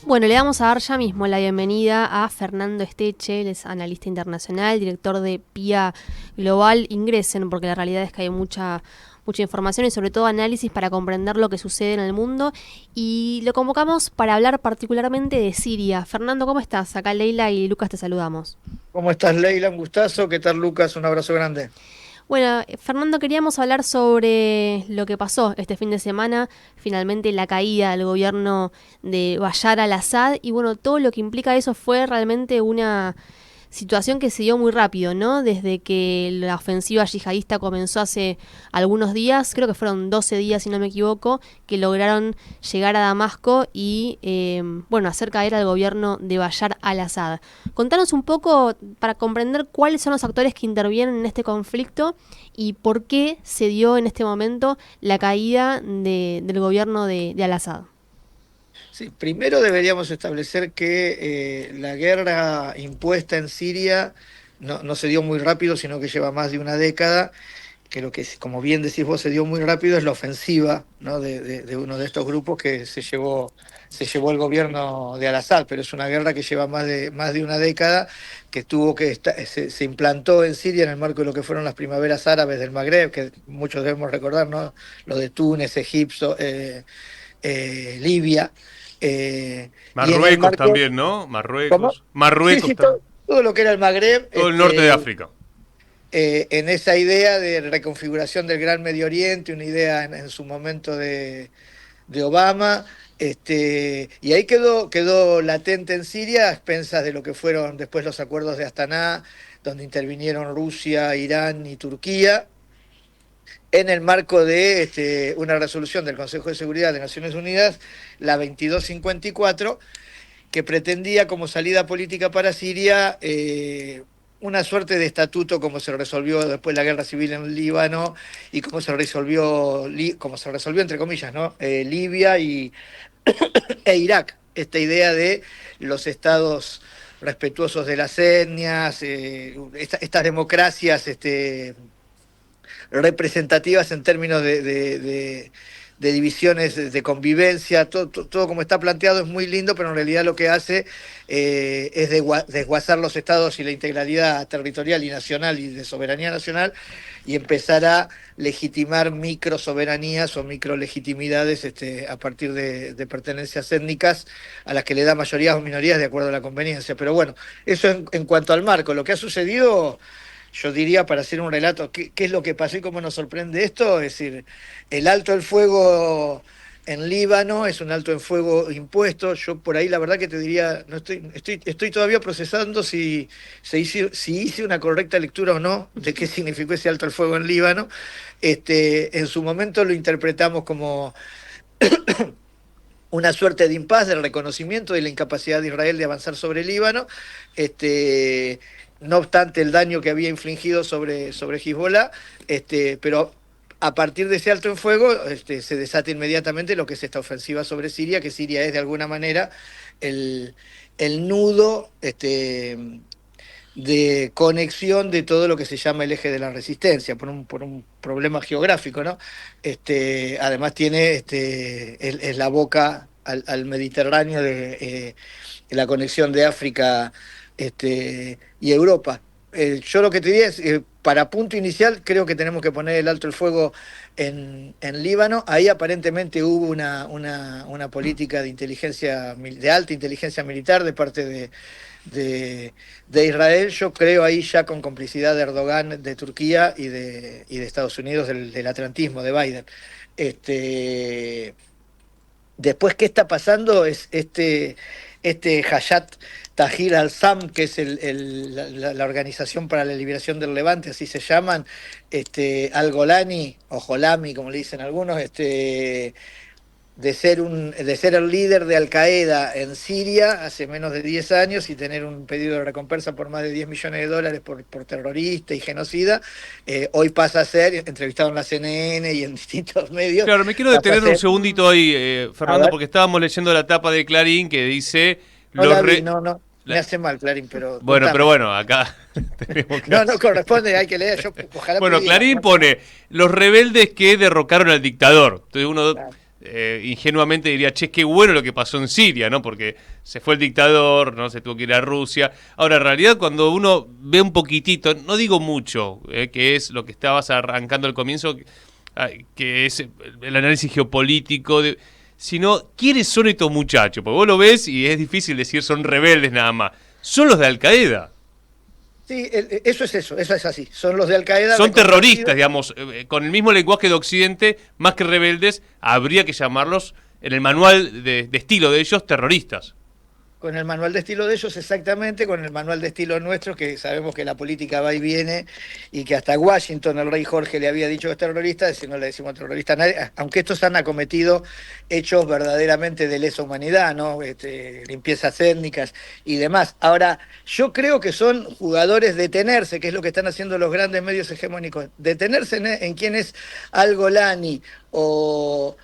Bueno, le vamos a dar ya mismo la bienvenida a Fernando Esteche, él es analista internacional, director de PIA Global. Ingresen, porque la realidad es que hay mucha información y sobre todo análisis para comprender lo que sucede en el mundo. Y lo convocamos para hablar particularmente de Siria. Fernando, ¿cómo estás? Acá Leila y Lucas te saludamos. ¿Cómo estás, Leila? Un gustazo. ¿Qué tal, Lucas? Un abrazo grande. Bueno, Fernando, queríamos hablar sobre lo que pasó este fin de semana, finalmente la caída del gobierno de Bashar al-Assad y bueno, todo lo que implica eso fue realmente una situación que se dio muy rápido, ¿no? Desde que la ofensiva yihadista comenzó hace algunos días, creo que fueron 12 días si no me equivoco, que lograron llegar a Damasco y, bueno, hacer caer al gobierno de Bashar al-Assad. Contanos un poco para comprender cuáles son los actores que intervienen en este conflicto y por qué se dio en este momento la caída del gobierno de al-Assad. Sí, primero deberíamos establecer que la guerra impuesta en Siria no se dio muy rápido, sino que lleva más de una década, que lo que, como bien decís vos, se dio muy rápido es la ofensiva, ¿no? de uno de estos grupos que se llevó el gobierno de Al-Assad, pero es una guerra que lleva más de una década, que se implantó en Siria en el marco de lo que fueron las primaveras árabes del Magreb, que muchos debemos recordar, ¿no? Lo de Túnez, Egipto, Libia. Y en el Marruecos marco, también, ¿no? ¿cómo? Marruecos. Sí, Marruecos sí, también. todo lo que era el Magreb, Todo el norte de África. en esa idea de reconfiguración del Gran Medio Oriente, una idea en su momento de Obama, y ahí quedó latente en Siria, a expensas de lo que fueron después los acuerdos de Astaná, donde intervinieron Rusia, Irán y Turquía, en el marco de una resolución del Consejo de Seguridad de Naciones Unidas, la 2254, que pretendía como salida política para Siria una suerte de estatuto como se resolvió después la guerra civil en Líbano y como se resolvió entre comillas, ¿no? Libia e Irak. Esta idea de los estados respetuosos de las etnias, estas democracias representativas en términos de divisiones de convivencia, todo como está planteado es muy lindo, pero en realidad lo que hace es desguazar los estados y la integralidad territorial y nacional y de soberanía nacional y empezar a legitimar micro soberanías o micro legitimidades a partir de pertenencias étnicas a las que le da mayorías o minorías de acuerdo a la conveniencia. Pero bueno, eso en cuanto al marco. Lo que ha sucedido, yo diría, para hacer un relato, ¿qué es lo que pasó y cómo nos sorprende esto? Es decir, el alto el fuego en Líbano es un alto en fuego impuesto. Yo por ahí la verdad que te diría, no estoy todavía procesando si hice una correcta lectura o no de qué significó ese alto el fuego en Líbano. En su momento lo interpretamos como una suerte de impas del reconocimiento de la incapacidad de Israel de avanzar sobre el Líbano, no obstante el daño que había infligido sobre Hezbollah, pero a partir de ese alto en fuego se desata inmediatamente lo que es esta ofensiva sobre Siria, que Siria es de alguna manera el, el nudo de conexión de todo lo que se llama el eje de la resistencia, por un problema geográfico, ¿no? Además tiene, es la boca al Mediterráneo de la conexión de África y Europa. Yo lo que te diría es, para punto inicial, creo que tenemos que poner el alto el fuego en Líbano. Ahí aparentemente hubo una política de inteligencia, de alta inteligencia militar de parte de Israel. Yo creo ahí ya con complicidad de Erdogan, de Turquía y de Estados Unidos, del atlantismo de Biden. Este, Después, ¿qué está pasando? Es Hayat Tahrir al-Sam, que es la Organización para la Liberación del Levante, así se llaman, al-Golani, o Jolami, como le dicen algunos, de ser el líder de Al Qaeda en Siria hace menos de 10 años y tener un pedido de recompensa por más de 10 millones de dólares por terrorista y genocida. Hoy pasa a ser, entrevistado en la CNN y en distintos medios, Claro, me quiero pasa a detener un ser, segundito ahí, a Fernando, ver, porque estábamos leyendo la tapa de Clarín que dice no los la vi, re... no, no, me la- hace mal, Clarín, pero Bueno, pero contame. bueno, acá tenemos que No, no hacer. corresponde, hay que leer, yo ojalá Bueno, pudiera. Clarín pone los rebeldes que derrocaron al dictador. Entonces uno Claro. ingenuamente diría, che, qué bueno lo que pasó en Siria, ¿no? Porque se fue el dictador, no se tuvo que ir a Rusia. Ahora, en realidad, cuando uno ve un poquitito, no digo mucho, que es lo que estabas arrancando al comienzo, que es el análisis geopolítico, sino quiénes son estos muchachos, porque vos lo ves y es difícil decir son rebeldes nada más. Son los de Al Qaeda. Sí, eso es así. Son los de Al Qaeda. Son terroristas, digamos, con el mismo lenguaje de Occidente, más que rebeldes, habría que llamarlos, en el manual de estilo de ellos, terroristas. Con el manual de estilo de ellos, exactamente, con el manual de estilo nuestro, que sabemos que la política va y viene, y que hasta Washington, el rey Jorge, le había dicho que es terrorista, si no le decimos terrorista a nadie, aunque estos han acometido hechos verdaderamente de lesa humanidad, ¿no? Limpiezas étnicas y demás. Ahora, yo creo que son jugadores detenerse, que es lo que están haciendo los grandes medios hegemónicos, detenerse en quién es Al-Golani o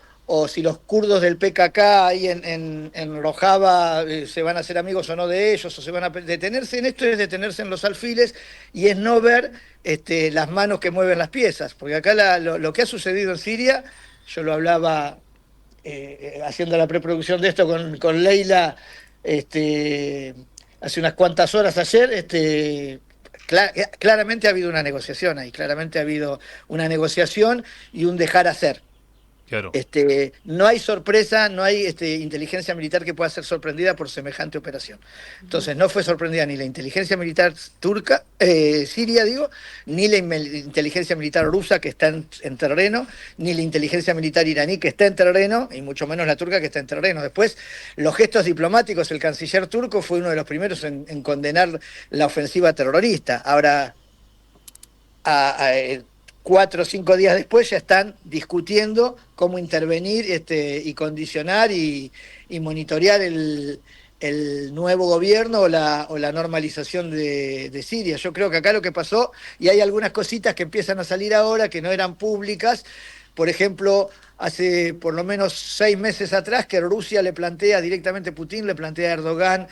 si los kurdos del PKK ahí en Rojava se van a hacer amigos o no de ellos, o se van a detenerse en esto, es detenerse en los alfiles y es no ver las manos que mueven las piezas, porque acá lo que ha sucedido en Siria, yo lo hablaba haciendo la preproducción de esto con Leila hace unas cuantas horas ayer, claramente ha habido una negociación ahí, claramente ha habido una negociación y un dejar hacer. Claro. No hay sorpresa, no hay inteligencia militar que pueda ser sorprendida por semejante operación. Entonces no fue sorprendida ni la inteligencia militar turca, siria digo, ni la inteligencia militar rusa que está en terreno, ni la inteligencia militar iraní que está en terreno, y mucho menos la turca que está en terreno. Después, los gestos diplomáticos, el canciller turco fue uno de los primeros en condenar la ofensiva terrorista. Ahora, 4 o 5 días después ya están discutiendo cómo intervenir y condicionar y monitorear el nuevo gobierno o la normalización de Siria. Yo creo que acá lo que pasó, y hay algunas cositas que empiezan a salir ahora que no eran públicas, por ejemplo, hace por lo menos 6 meses atrás que Rusia le plantea directamente, Putin le plantea a Erdogan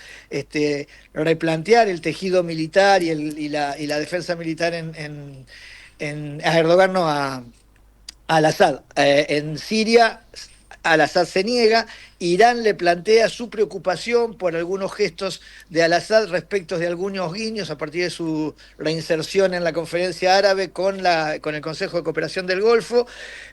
replantear el tejido militar y la defensa militar a Erdogan, no, a Al-Assad. En Siria, Al-Assad se niega. Irán le plantea su preocupación por algunos gestos de Al-Assad respecto de algunos guiños a partir de su reinserción en la conferencia árabe con el Consejo de Cooperación del Golfo,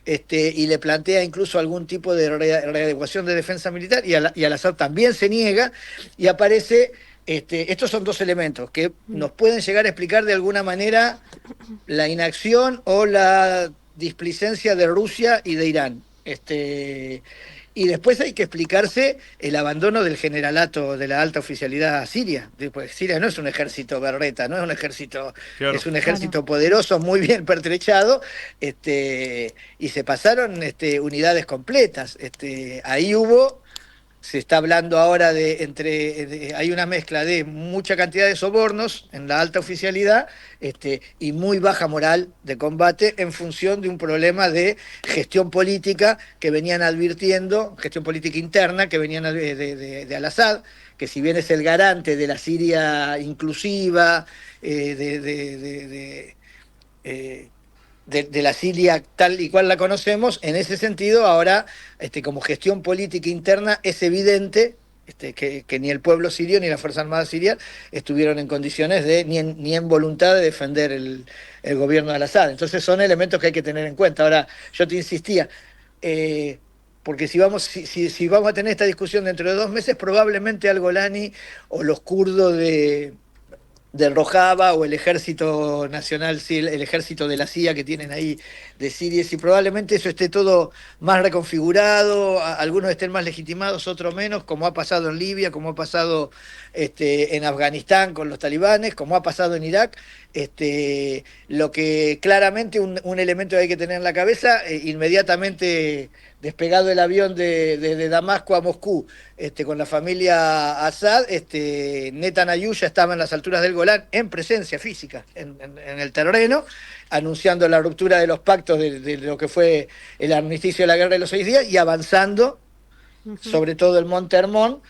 y le plantea incluso algún tipo de readecuación de defensa militar, y Al-Assad también se niega, y aparece. Estos son 2 elementos que nos pueden llegar a explicar de alguna manera la inacción o la displicencia de Rusia y de Irán. Y después hay que explicarse el abandono del generalato de la alta oficialidad siria. Pues Siria no es un ejército berreta, no es un ejército, claro, es un ejército poderoso, muy bien pertrechado, y se pasaron unidades completas. Ahí se está hablando ahora hay una mezcla de mucha cantidad de sobornos en la alta oficialidad y muy baja moral de combate en función de un problema de gestión política que venían advirtiendo, gestión política interna que venían de Al-Assad, que si bien es el garante de la Siria inclusiva, de la Siria tal y cual la conocemos, en ese sentido ahora como gestión política interna es evidente que ni el pueblo sirio ni la Fuerza Armada siria estuvieron en condiciones ni en voluntad de defender el gobierno de Al-Assad. Entonces son elementos que hay que tener en cuenta. Ahora, yo te insistía, porque si vamos a tener esta discusión dentro de 2 meses, probablemente Al-Golani o los kurdos del Rojava o el ejército nacional, el ejército de la CIA que tienen ahí de Siria, y probablemente eso esté todo más reconfigurado, algunos estén más legitimados, otros menos, como ha pasado en Libia, como ha pasado en Afganistán con los talibanes, como ha pasado en Irak. Lo que claramente un elemento que hay que tener en la cabeza, inmediatamente despegado el avión de Damasco a Moscú, con la familia Assad, Netanyahu ya estaba en las alturas del Golán, en presencia física, en el terreno, anunciando la ruptura de los pactos de lo que fue el armisticio de la guerra de los 6 días, y avanzando, sobre todo el monte Hermón,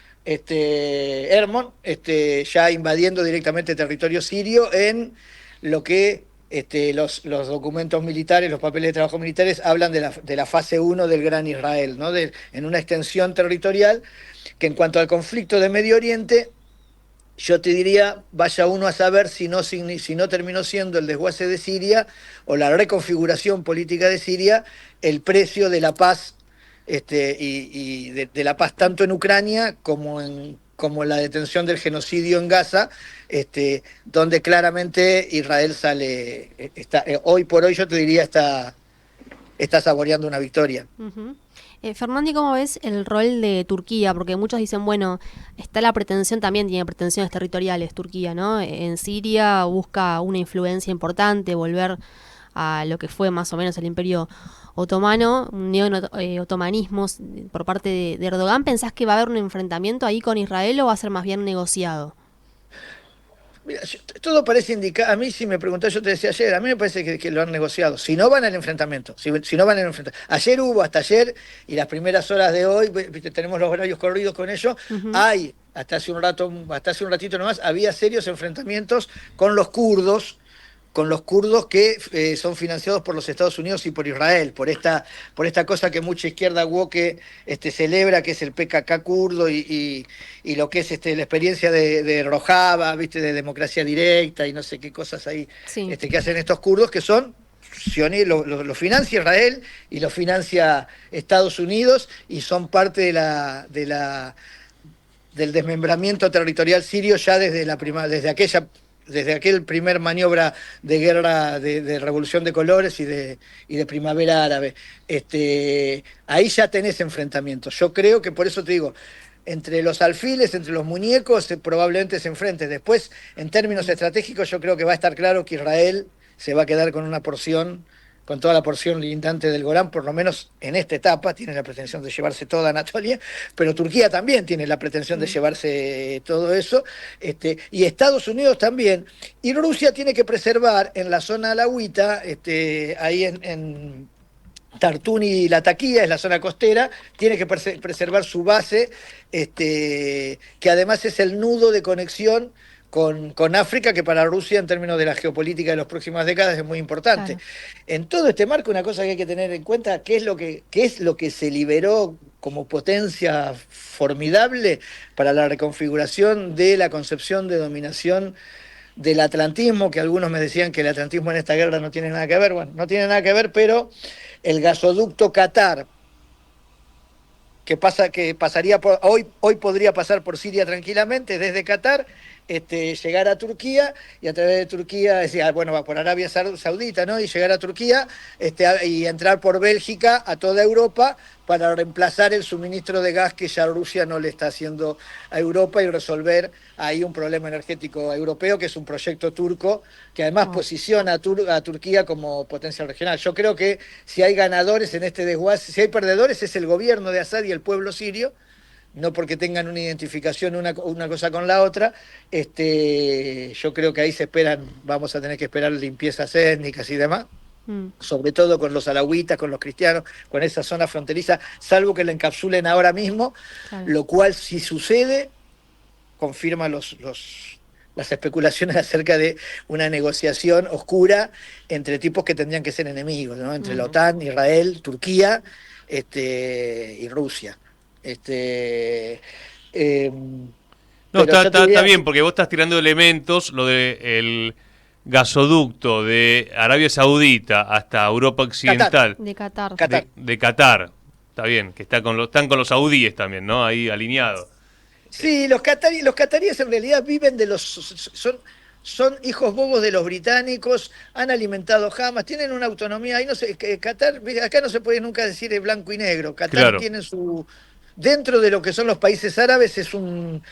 ya invadiendo directamente territorio sirio en lo que los documentos militares, los papeles de trabajo militares, hablan de la fase 1 del Gran Israel, ¿no? En una extensión territorial que en cuanto al conflicto de Medio Oriente, yo te diría, vaya uno a saber si no terminó siendo el desguace de Siria o la reconfiguración política de Siria el precio de la paz, y de la paz tanto en Ucrania como la detención del genocidio en Gaza, donde claramente Israel hoy por hoy yo te diría está saboreando una victoria. Uh-huh. Fernandi, ¿cómo ves el rol de Turquía? Porque muchos dicen, bueno, está la pretensión, también tiene pretensiones territoriales Turquía, ¿no? En Siria busca una influencia importante, volver a lo que fue más o menos el Imperio Otomano, un neo-otomanismo por parte de Erdogan. ¿Pensás que va a haber un enfrentamiento ahí con Israel o va a ser más bien negociado? Mira, todo parece indicar, a mí si me preguntás, yo te decía ayer, a mí me parece que lo han negociado, si no van al enfrentamiento, si no van al enfrentamiento. Ayer hubo, hasta ayer, y las primeras horas de hoy, tenemos los horarios corridos con ello, uh-huh. Hasta hace un ratito nomás, había serios enfrentamientos con los kurdos que son financiados por los Estados Unidos y por Israel, por esta cosa que mucha izquierda woke celebra, que es el PKK kurdo y lo que es la experiencia de Rojava, ¿viste? De democracia directa y no sé qué cosas ahí, sí. Que hacen estos kurdos, que son lo financia Israel y lo financia Estados Unidos y son parte del desmembramiento territorial sirio ya desde aquel primer maniobra de guerra de revolución de colores y de primavera árabe. Ahí ya tenés enfrentamientos. Yo creo que por eso te digo, entre los alfiles, entre los muñecos, probablemente se enfrenten. Después, en términos estratégicos, yo creo que va a estar claro que Israel se va a quedar con toda la porción lindante del Golán, por lo menos en esta etapa, tiene la pretensión de llevarse toda Anatolia, pero Turquía también tiene la pretensión de llevarse todo eso, y Estados Unidos también, y Rusia tiene que preservar en la zona alauita, ahí en Tartún y Latakia, es la zona costera, tiene que preservar su base, que además es el nudo de conexión con África, que para Rusia en términos de la geopolítica de las próximas décadas es muy importante. Claro. En todo este marco, una cosa que hay que tener en cuenta, qué es lo que se liberó como potencia formidable para la reconfiguración de la concepción de dominación del atlantismo, que algunos me decían que el atlantismo en esta guerra no tiene nada que ver. Bueno, no tiene nada que ver, pero el gasoducto Qatar, que pasaría hoy podría pasar por Siria tranquilamente desde Qatar, llegar a Turquía y a través de Turquía, va por Arabia Saudita, ¿no? Y llegar a Turquía y entrar por Bélgica a toda Europa para reemplazar el suministro de gas que ya Rusia no le está haciendo a Europa y resolver ahí un problema energético europeo, que es un proyecto turco que además posiciona a Turquía como potencia regional. Yo creo que si hay ganadores en este desguace, si hay perdedores es el gobierno de Assad y el pueblo sirio, no porque tengan una identificación una cosa con la otra. Yo creo que ahí vamos a tener que esperar limpiezas étnicas y demás, sobre todo con los alauitas, con los cristianos, con esa zona fronteriza, salvo que la encapsulen ahora mismo, claro. Lo cual, si sucede, confirma las especulaciones acerca de una negociación oscura entre tipos que tendrían que ser enemigos, ¿no? Entre la OTAN, Israel, Turquía y Rusia. No, está bien, porque vos estás tirando elementos, lo del gasoducto de Arabia Saudita hasta Europa Occidental. Qatar. De Qatar. Está bien, que están con los saudíes también, ¿no? Ahí alineados. Sí, los cataríes en realidad viven son hijos bobos de los británicos, han alimentado Hamas, tienen una autonomía. Ahí no sé, Qatar, acá no se puede nunca decir blanco y negro. Qatar tiene dentro de lo que son los países árabes es un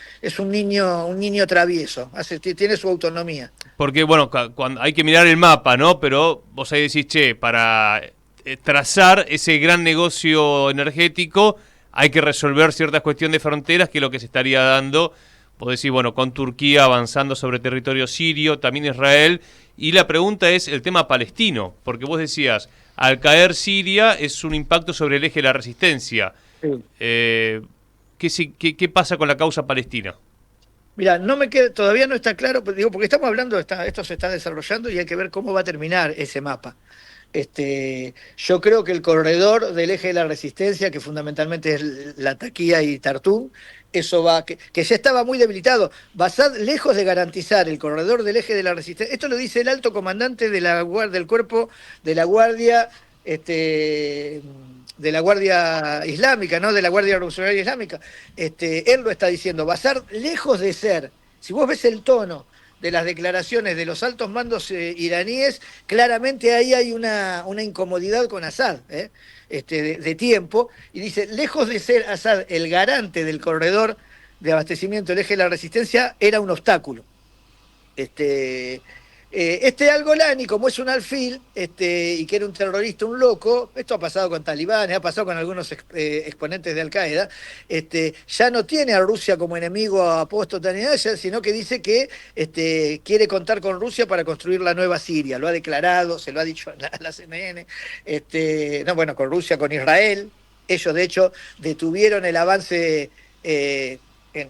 niño travieso, tiene su autonomía. Porque, bueno, cuando hay que mirar el mapa, ¿no? Pero vos ahí decís, para trazar ese gran negocio energético hay que resolver ciertas cuestiones de fronteras, que es lo que se estaría dando. Vos decís, bueno, con Turquía avanzando sobre territorio sirio, también Israel. Y la pregunta es el tema palestino, porque vos decías, al caer Siria es un impacto sobre el eje de la resistencia. Sí. ¿Qué pasa con la causa palestina? Mira, no me queda, todavía no está claro, pero digo, porque estamos hablando, esto se está desarrollando y hay que ver cómo va a terminar ese mapa. Yo creo que el corredor del eje de la resistencia, que fundamentalmente es Latakia y Tartún, eso que ya estaba muy debilitado. Basad, lejos de garantizar el corredor del eje de la resistencia, esto lo dice el alto comandante del cuerpo de la Guardia, de la Guardia Islámica, ¿no? De la Guardia Revolucionaria Islámica. Él lo está diciendo. Basad, lejos de ser, si vos ves el tono de las declaraciones de los altos mandos iraníes, claramente ahí hay una incomodidad con Assad, de tiempo, y dice, lejos de ser Assad el garante del corredor de abastecimiento del eje de la resistencia, era un obstáculo. Al-Golani, como es un alfil, y que era un terrorista, un loco, esto ha pasado con talibanes, ha pasado con algunos exponentes de Al-Qaeda, ya no tiene a Rusia como enemigo apóstata ni nada, sino que dice que quiere contar con Rusia para construir la nueva Siria. Lo ha declarado, se lo ha dicho a la CNN, con Rusia, con Israel. Ellos, de hecho, detuvieron el avance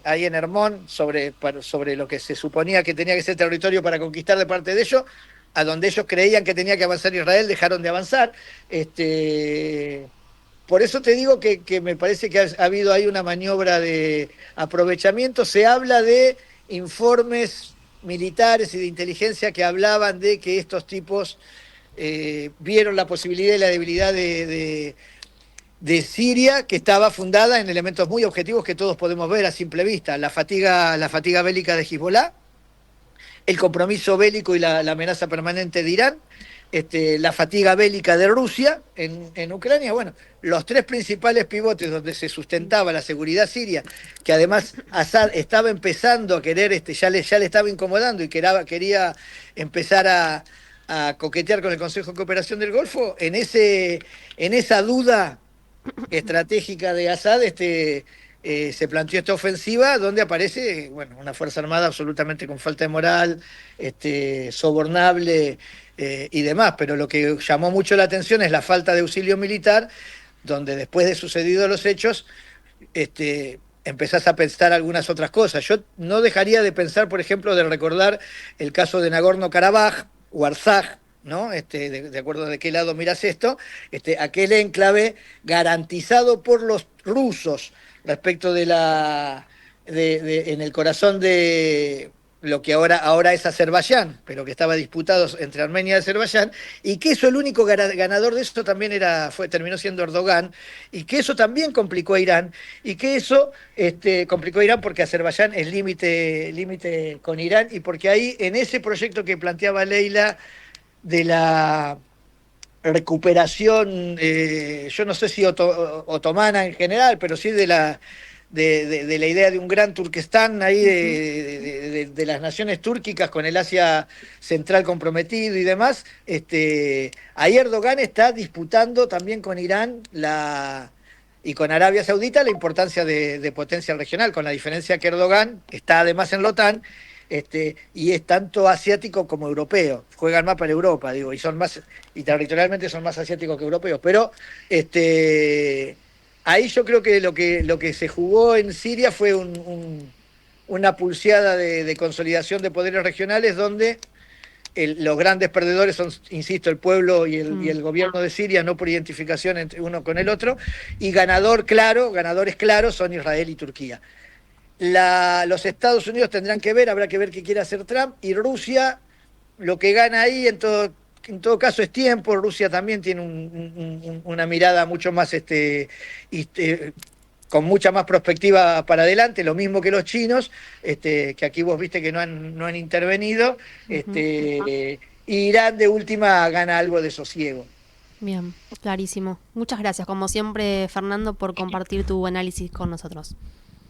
ahí en Hermón, sobre lo que se suponía que tenía que ser territorio para conquistar de parte de ellos, a donde ellos creían que tenía que avanzar Israel, dejaron de avanzar. Por eso te digo que me parece que ha habido ahí una maniobra de aprovechamiento. Se habla de informes militares y de inteligencia que hablaban de que estos tipos vieron la posibilidad y la debilidad de Siria, que estaba fundada en elementos muy objetivos que todos podemos ver a simple vista: la fatiga bélica de Hezbollah, el compromiso bélico y la amenaza permanente de Irán, la fatiga bélica de Rusia en Ucrania. Bueno, los tres principales pivotes donde se sustentaba la seguridad siria, que además Assad estaba empezando a querer, ya le estaba incomodando y quería empezar a coquetear con el Consejo de Cooperación del Golfo, en esa duda estratégica de Assad, se planteó esta ofensiva donde aparece, una Fuerza Armada absolutamente con falta de moral, sobornable y demás. Pero lo que llamó mucho la atención es la falta de auxilio militar, donde después de sucedidos los hechos, empezás a pensar algunas otras cosas. Yo no dejaría de pensar, por ejemplo, de recordar el caso de Nagorno-Karabaj o Artsaj, ¿no? De acuerdo de qué lado miras esto, aquel enclave garantizado por los rusos respecto en el corazón de lo que ahora es Azerbaiyán, pero que estaba disputado entre Armenia y Azerbaiyán, y que el único ganador de esto también terminó siendo Erdogan, y que eso también complicó a Irán, y que eso complicó a Irán porque Azerbaiyán es límite con Irán, y porque ahí, en ese proyecto que planteaba Leila, de la recuperación, yo no sé si otomana en general, pero sí de la idea de un gran Turquestán ahí, de las naciones túrquicas con el Asia Central comprometido y demás. Ahí Erdogan está disputando también con Irán y con Arabia Saudita la importancia de potencia regional, con la diferencia que Erdogan está además en la OTAN, y es tanto asiático como europeo. Juegan más para Europa, digo, y territorialmente son más asiáticos que europeos. Pero ahí yo creo que lo que se jugó en Siria fue una pulseada de consolidación de poderes regionales, donde los grandes perdedores son, insisto, el pueblo y el gobierno de Siria, no por identificación entre uno con el otro, y ganadores claros son Israel y Turquía. Los Estados Unidos tendrán que ver, habrá que ver qué quiere hacer Trump, y Rusia, lo que gana ahí en todo caso es tiempo. Rusia también tiene una mirada mucho más, con mucha más perspectiva para adelante, lo mismo que los chinos, que aquí vos viste que no han intervenido. Irán de última gana algo de sosiego. Bien, clarísimo. Muchas gracias, como siempre, Fernando, por compartir tu análisis con nosotros.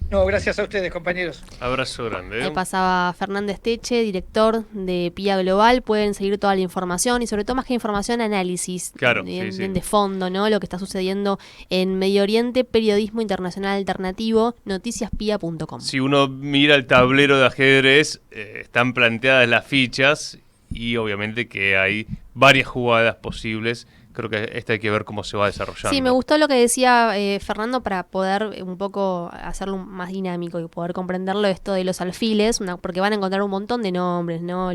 No, gracias a ustedes, compañeros. Abrazo grande. Ahí pasaba Fernández Teche, director de PIA Global. Pueden seguir toda la información y, sobre todo, más que información, análisis. Claro, de fondo, ¿no? Lo que está sucediendo en Medio Oriente, periodismo internacional alternativo, noticiaspia.com. Si uno mira el tablero de ajedrez, están planteadas las fichas y obviamente que hay varias jugadas posibles creo que hay que ver cómo se va desarrollando. Sí, me gustó lo que decía Fernando para poder un poco hacerlo más dinámico y poder comprenderlo esto de los alfiles, porque van a encontrar un montón de nombres, ¿no?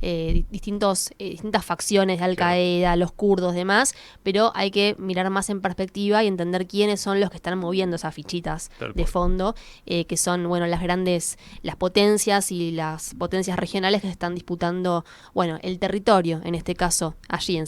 Distintas facciones de Al Qaeda, los kurdos, demás, pero hay que mirar más en perspectiva y entender quiénes son los que están moviendo esas fichitas de fondo, que son, bueno, las potencias y las potencias regionales que se están disputando, bueno, el territorio, en este caso, allí en